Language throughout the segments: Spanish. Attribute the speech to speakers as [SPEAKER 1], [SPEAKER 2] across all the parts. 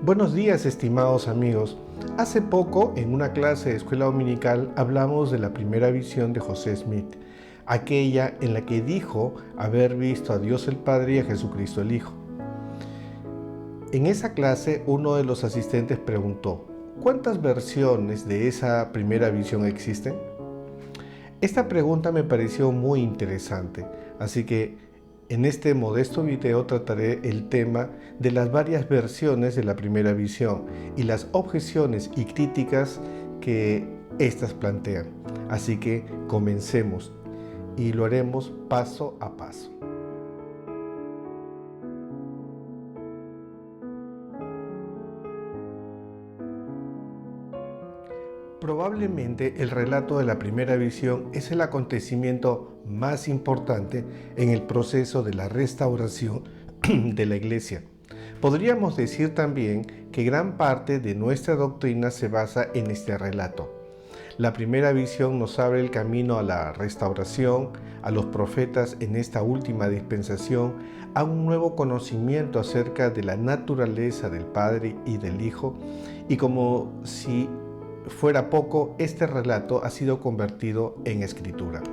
[SPEAKER 1] Buenos días, estimados amigos. Hace poco, en una clase de escuela dominical, hablamos de la primera visión de José Smith, aquella en la que dijo haber visto a Dios el Padre y a Jesucristo el Hijo. En esa clase, uno de los asistentes preguntó: ¿cuántas versiones de esa primera visión existen? Esta pregunta me pareció muy interesante, así que en este modesto video trataré el tema de las varias versiones de la primera visión y las objeciones y críticas que éstas plantean. Así que comencemos y lo haremos paso a paso. Probablemente el relato de la primera visión es el acontecimiento más importante en el proceso de la restauración de la Iglesia. Podríamos decir también que gran parte de nuestra doctrina se basa en este relato. La primera visión nos abre el camino a la restauración, a los profetas en esta última dispensación, a un nuevo conocimiento acerca de la naturaleza del Padre y del Hijo, y como si fuera poco, este relato ha sido convertido en escritura.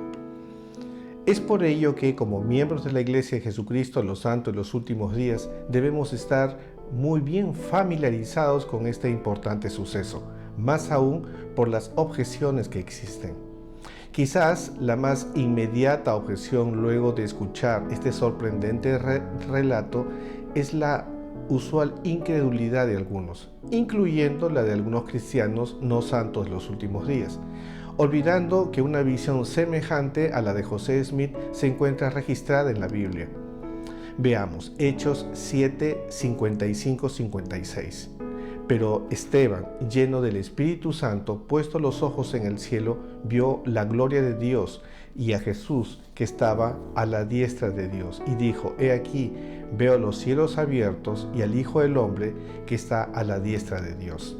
[SPEAKER 1] Es por ello que, como miembros de la Iglesia de Jesucristo, los santos de los últimos días, debemos estar muy bien familiarizados con este importante suceso, más aún por las objeciones que existen. Quizás la más inmediata objeción luego de escuchar este sorprendente relato es la usual incredulidad de algunos, incluyendo la de algunos cristianos no santos de los últimos días, olvidando que una visión semejante a la de José Smith se encuentra registrada en la Biblia. Veamos Hechos 7, 55-56. Pero Esteban, lleno del Espíritu Santo, puesto los ojos en el cielo, vio la gloria de Dios y a Jesús que estaba a la diestra de Dios, y dijo: He aquí, veo los cielos abiertos y al Hijo del Hombre que está a la diestra de Dios.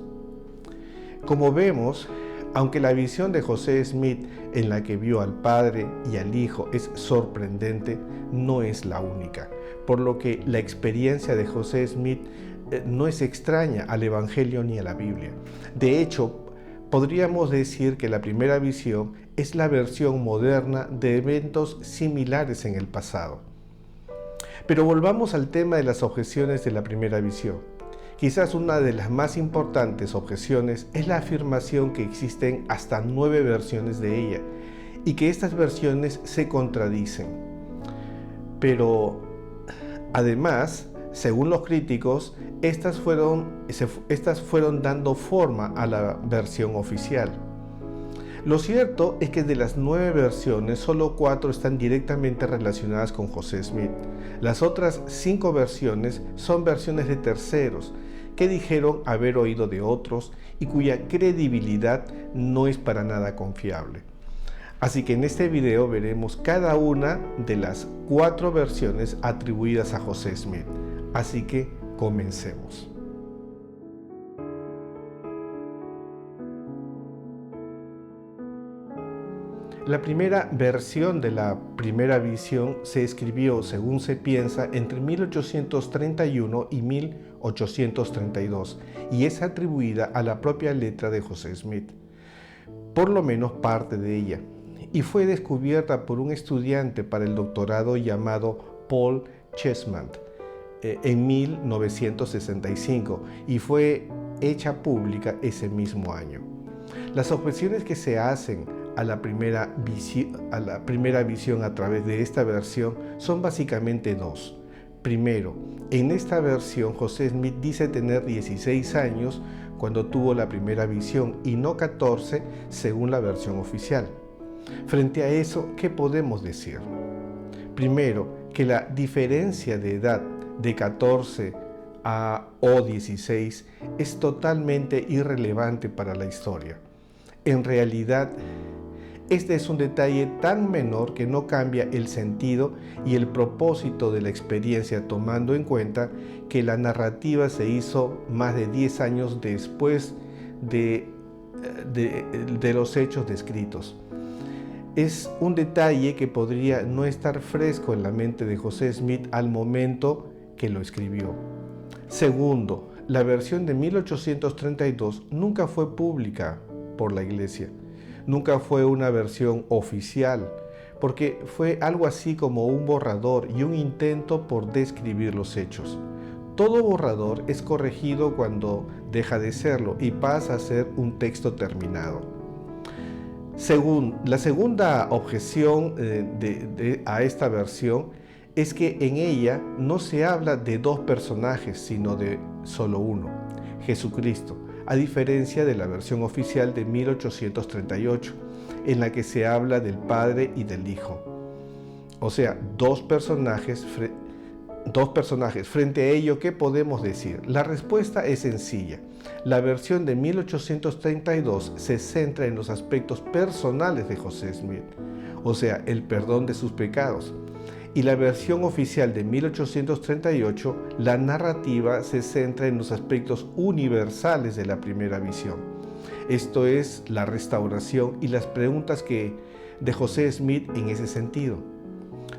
[SPEAKER 1] Como vemos, aunque la visión de José Smith en la que vio al Padre y al Hijo es sorprendente, no es la única, por lo que la experiencia de José Smith no es extraña al Evangelio ni a la Biblia. De hecho, podríamos decir que la primera visión es la versión moderna de eventos similares en el pasado. Pero volvamos al tema de las objeciones de la primera visión. Quizás una de las más importantes objeciones es la afirmación que existen hasta 9 versiones de ella y que estas versiones se contradicen. Pero además, según los críticos, estas fueron dando forma a la versión oficial. Lo cierto es que de las 9 versiones, solo 4 están directamente relacionadas con José Smith. Las otras 5 versiones son versiones de terceros que dijeron haber oído de otros y cuya credibilidad no es para nada confiable. Así que en este video veremos cada una de las 4 versiones atribuidas a José Smith. Así que comencemos. La primera versión de la primera visión se escribió, según se piensa, entre 1831 y 1832 y es atribuida a la propia letra de José Smith, por lo menos parte de ella, y fue descubierta por un estudiante para el doctorado llamado Paul Chessman en 1965 y fue hecha pública ese mismo año. Las objeciones que se hacen a la primera visión a través de esta versión son básicamente 2. Primero, en esta versión José Smith dice tener 16 años cuando tuvo la primera visión y no 14 según la versión oficial. Frente a eso, ¿qué podemos decir? Primero, que la diferencia de edad de 14 o 16 es totalmente irrelevante para la historia. En realidad, este es un detalle tan menor que no cambia el sentido y el propósito de la experiencia, tomando en cuenta que la narrativa se hizo más de 10 años después de de los hechos descritos. Es un detalle que podría no estar fresco en la mente de José Smith al momento que lo escribió. Segundo, la versión de 1832 nunca fue pública por la Iglesia, nunca fue una versión oficial, porque fue algo así como un borrador y un intento por describir los hechos. Todo borrador es corregido cuando deja de serlo y pasa a ser un texto terminado. La segunda objeción a esta versión es que en ella no se habla de dos personajes, sino de solo uno, Jesucristo, a diferencia de la versión oficial de 1838, en la que se habla del Padre y del Hijo. O sea, dos personajes. Frente a ello, ¿qué podemos decir? La respuesta es sencilla. La versión de 1832 se centra en los aspectos personales de José Smith, o sea, el perdón de sus pecados. Y la versión oficial de 1838, la narrativa se centra en los aspectos universales de la primera visión. Esto es la restauración y las preguntas de José Smith en ese sentido.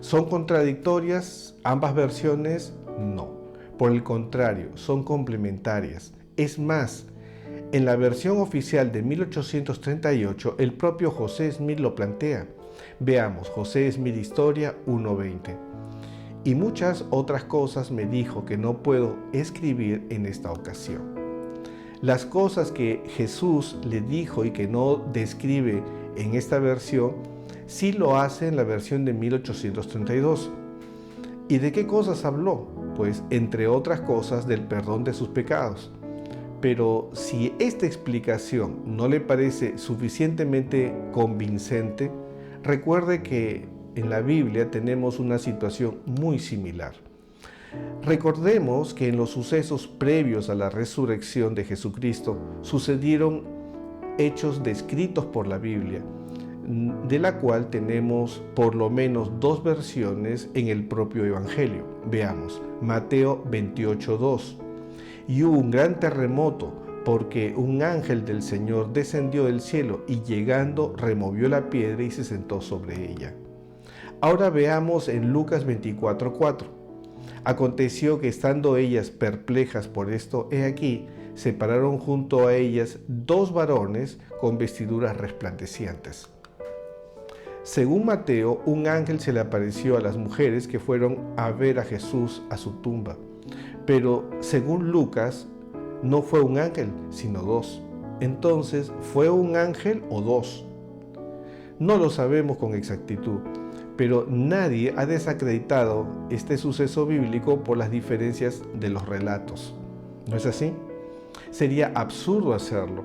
[SPEAKER 1] ¿Son contradictorias ambas versiones? No. Por el contrario, son complementarias. Es más, en la versión oficial de 1838, el propio José Smith lo plantea. Veamos, José Smith Historia 1:20. Y muchas otras cosas me dijo que no puedo escribir en esta ocasión. Las cosas que Jesús le dijo y que no describe en esta versión, sí lo hace en la versión de 1832. ¿Y de qué cosas habló? Pues, entre otras cosas, del perdón de sus pecados. Pero si esta explicación no le parece suficientemente convincente, recuerde que en la Biblia tenemos una situación muy similar. Recordemos que en los sucesos previos a la resurrección de Jesucristo sucedieron hechos descritos por la Biblia, de la cual tenemos por lo menos dos versiones en el propio Evangelio. Veamos, Mateo 28:2. Y hubo un gran terremoto, porque un ángel del Señor descendió del cielo y llegando removió la piedra y se sentó sobre ella. Ahora veamos en Lucas 24:4. Aconteció que estando ellas perplejas por esto, he aquí, se pararon junto a ellas dos varones con vestiduras resplandecientes. Según Mateo, un ángel se le apareció a las mujeres que fueron a ver a Jesús a su tumba. Pero según Lucas, no fue un ángel, sino dos. Entonces, ¿fue un ángel o dos? No lo sabemos con exactitud, pero nadie ha desacreditado este suceso bíblico por las diferencias de los relatos. ¿No es así? Sería absurdo hacerlo.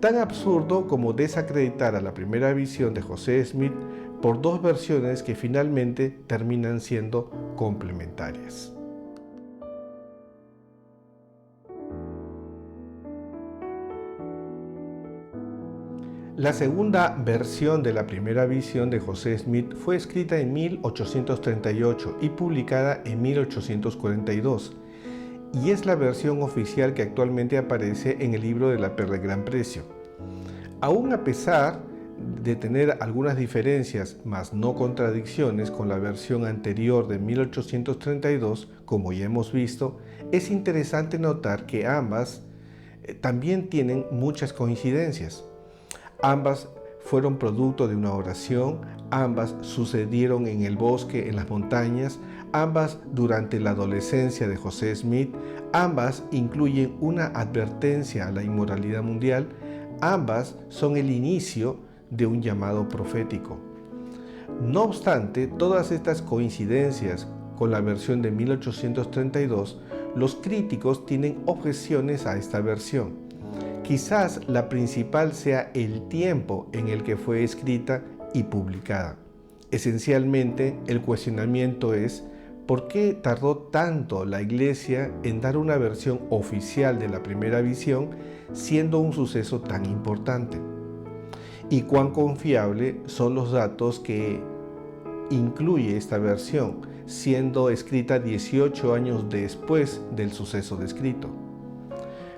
[SPEAKER 1] Tan absurdo como desacreditar a la primera visión de José Smith por dos versiones que finalmente terminan siendo complementarias. La segunda versión de la primera visión de José Smith fue escrita en 1838 y publicada en 1842, y es la versión oficial que actualmente aparece en el libro de la Perla de Gran Precio. Aún a pesar de tener algunas diferencias, mas no contradicciones con la versión anterior de 1832, como ya hemos visto, es interesante notar que ambas también tienen muchas coincidencias. Ambas fueron producto de una oración, ambas sucedieron en el bosque, en las montañas, ambas durante la adolescencia de José Smith, ambas incluyen una advertencia a la inmoralidad mundial, ambas son el inicio de un llamado profético. No obstante, todas estas coincidencias con la versión de 1832, los críticos tienen objeciones a esta versión. Quizás la principal sea el tiempo en el que fue escrita y publicada. Esencialmente, el cuestionamiento es ¿por qué tardó tanto la Iglesia en dar una versión oficial de la primera visión, siendo un suceso tan importante? ¿Y cuán confiable son los datos que incluye esta versión, siendo escrita 18 años después del suceso descrito?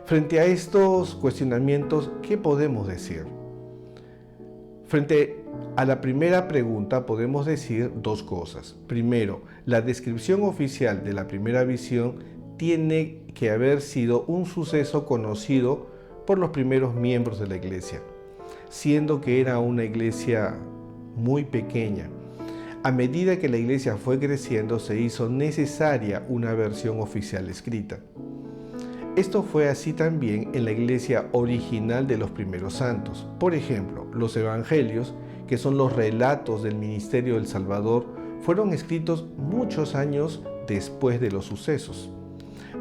[SPEAKER 1] Frente a estos cuestionamientos, ¿qué podemos decir? Frente a la primera pregunta podemos decir dos cosas. Primero, la descripción oficial de la primera visión tiene que haber sido un suceso conocido por los primeros miembros de la iglesia, siendo que era una iglesia muy pequeña. A medida que la iglesia fue creciendo, se hizo necesaria una versión oficial escrita. Esto fue así también en la iglesia original de los primeros santos. Por ejemplo, los evangelios, que son los relatos del ministerio del Salvador, fueron escritos muchos años después de los sucesos.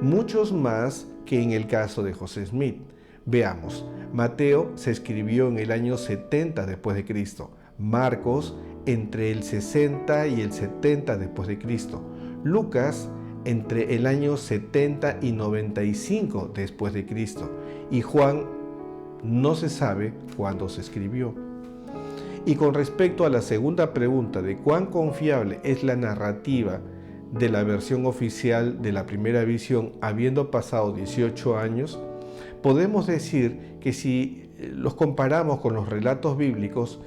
[SPEAKER 1] Muchos más que en el caso de José Smith. Veamos, Mateo se escribió en el año 70 después de Cristo, Marcos entre el 60 y el 70 después de Cristo, Lucas entre el año 70 y 95 después de Cristo, y Juan no se sabe cuándo se escribió. Y con respecto a la segunda pregunta de cuán confiable es la narrativa de la versión oficial de la primera visión habiendo pasado 18 años, podemos decir que si los comparamos con los relatos bíblicos,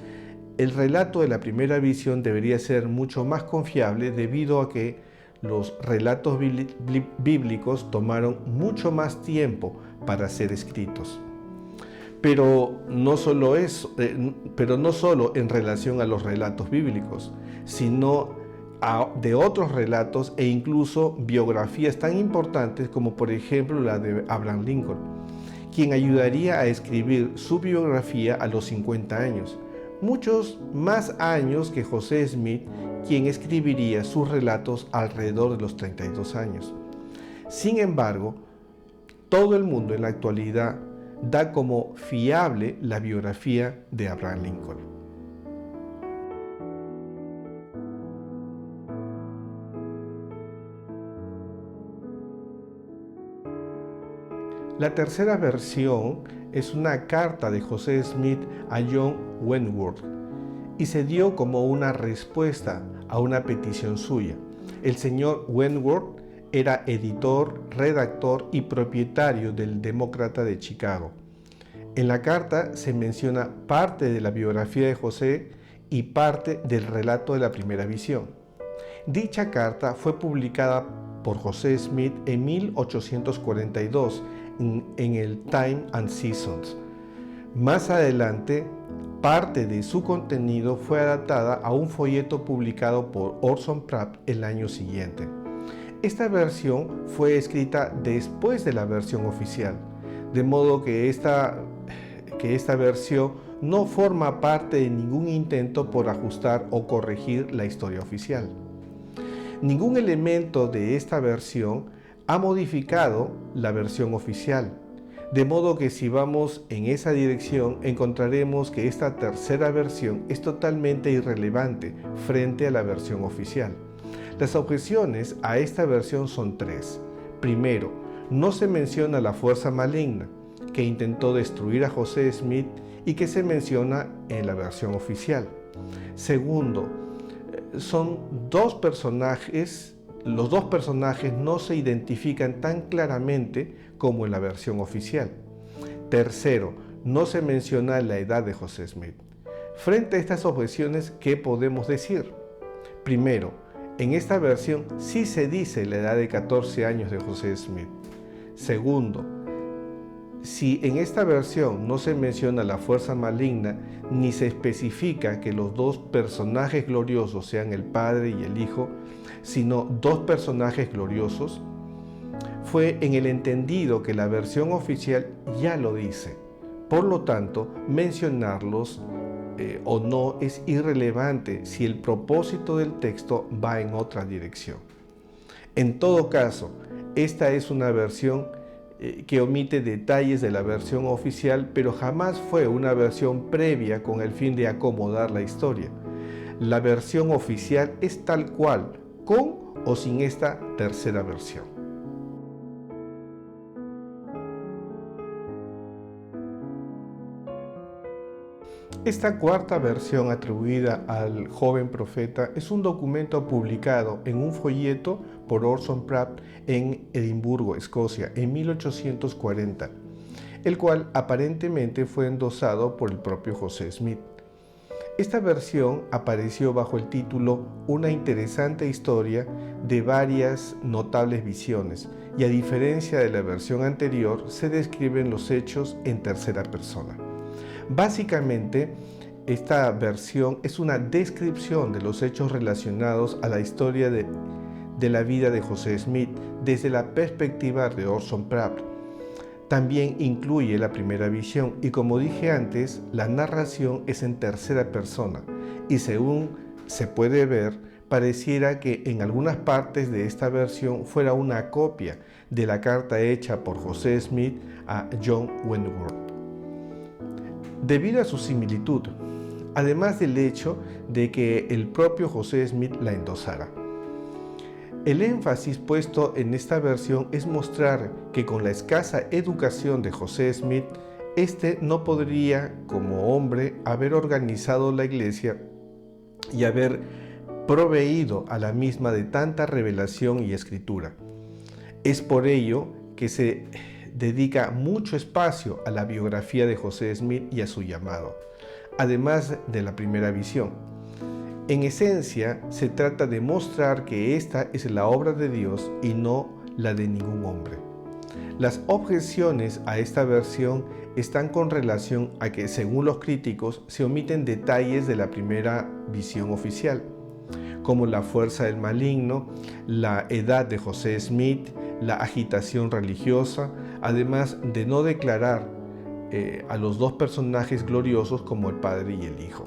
[SPEAKER 1] el relato de la primera visión debería ser mucho más confiable debido a que los relatos bíblicos tomaron mucho más tiempo para ser escritos. Pero no solo en relación a los relatos bíblicos, sino de otros relatos e incluso biografías tan importantes como por ejemplo la de Abraham Lincoln, quien ayudaría a escribir su biografía a los 50 años, muchos más años que José Smith, quien escribiría sus relatos alrededor de los 32 años. Sin embargo, todo el mundo en la actualidad da como fiable la biografía de Abraham Lincoln. La tercera versión es una carta de José Smith a John Wentworth y se dio como una respuesta a una petición suya. El señor Wentworth era editor, redactor y propietario del Demócrata de Chicago. En la carta se menciona parte de la biografía de José y parte del relato de la primera visión. Dicha carta fue publicada por José Smith en 1842 en el Time and Seasons. Más adelante, parte de su contenido fue adaptada a un folleto publicado por Orson Pratt el año siguiente. Esta versión fue escrita después de la versión oficial, de modo que esta versión no forma parte de ningún intento por ajustar o corregir la historia oficial. Ningún elemento de esta versión ha modificado la versión oficial, de modo que si vamos en esa dirección encontraremos que esta tercera versión es totalmente irrelevante frente a la versión oficial. Las objeciones a esta versión son tres. Primero, no se menciona la fuerza maligna que intentó destruir a José Smith y que se menciona en la versión oficial. Segundo, los dos personajes no se identifican tan claramente como en la versión oficial. Tercero, no se menciona la edad de José Smith. Frente a estas objeciones, ¿qué podemos decir? Primero, en esta versión sí se dice la edad de 14 años de José Smith. Segundo, si en esta versión no se menciona la fuerza maligna ni se especifica que los dos personajes gloriosos sean el Padre y el Hijo, sino dos personajes gloriosos, fue en el entendido que la versión oficial ya lo dice. Por lo tanto, mencionarlos o no es irrelevante si el propósito del texto va en otra dirección. En todo caso, esta es una versión que omite detalles de la versión oficial, pero jamás fue una versión previa con el fin de acomodar la historia. La versión oficial es tal cual, con o sin esta tercera versión. Esta cuarta versión atribuida al joven profeta es un documento publicado en un folleto por Orson Pratt en Edimburgo, Escocia, en 1840. el cual aparentemente fue endosado por el propio José Smith. Esta versión apareció bajo el título Una interesante historia de varias notables visiones, y a diferencia de la versión anterior, se describen los hechos en tercera persona. Básicamente, esta versión es una descripción de los hechos relacionados a la historia de la vida de José Smith desde la perspectiva de Orson Pratt. También incluye la primera visión y, como dije antes, la narración es en tercera persona y, según se puede ver, pareciera que en algunas partes de esta versión fuera una copia de la carta hecha por José Smith a John Wentworth. Debido a su similitud, además del hecho de que el propio José Smith la endosara. El énfasis puesto en esta versión es mostrar que con la escasa educación de José Smith, este no podría, como hombre, haber organizado la iglesia y haber proveído a la misma de tanta revelación y escritura. Es por ello que se dedica mucho espacio a la biografía de José Smith y a su llamado, además de la primera visión. En esencia, se trata de mostrar que esta es la obra de Dios y no la de ningún hombre. Las objeciones a esta versión están con relación a que, según los críticos, se omiten detalles de la primera visión oficial, como la fuerza del maligno, la edad de José Smith, la agitación religiosa, además de no declarar a los dos personajes gloriosos como el Padre y el Hijo.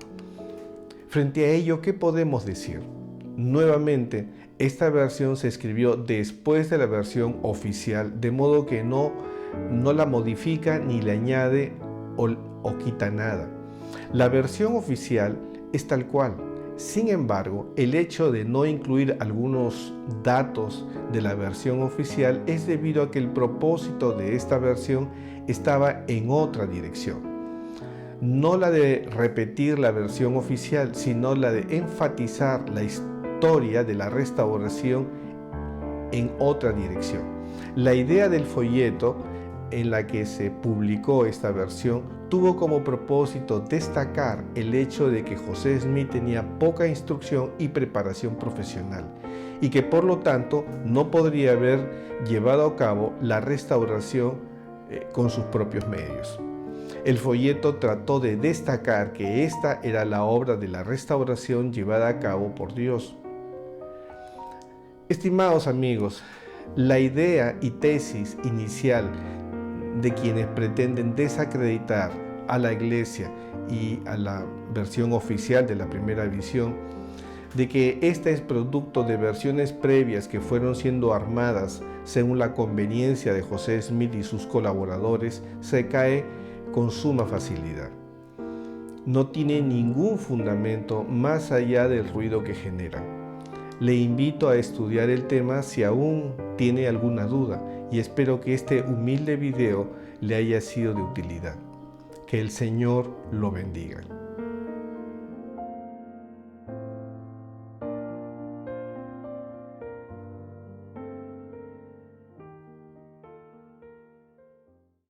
[SPEAKER 1] Frente a ello, ¿qué podemos decir? Nuevamente, esta versión se escribió después de la versión oficial, de modo que no la modifica ni le añade o quita nada. La versión oficial es tal cual. Sin embargo, el hecho de no incluir algunos datos de la versión oficial es debido a que el propósito de esta versión estaba en otra dirección. No la de repetir la versión oficial, sino la de enfatizar la historia de la restauración en otra dirección. La idea del folleto en la que se publicó esta versión tuvo como propósito destacar el hecho de que José Smith tenía poca instrucción y preparación profesional y que por lo tanto no podría haber llevado a cabo la restauración con sus propios medios. El folleto trató de destacar que esta era la obra de la restauración llevada a cabo por Dios. Estimados amigos, la idea y tesis inicial de quienes pretenden desacreditar a la Iglesia y a la versión oficial de la primera visión, de que esta es producto de versiones previas que fueron siendo armadas según la conveniencia de José Smith y sus colaboradores, se cae con suma facilidad. No tiene ningún fundamento más allá del ruido que genera. Le invito a estudiar el tema si aún tiene alguna duda y espero que este humilde video le haya sido de utilidad. Que el Señor lo bendiga.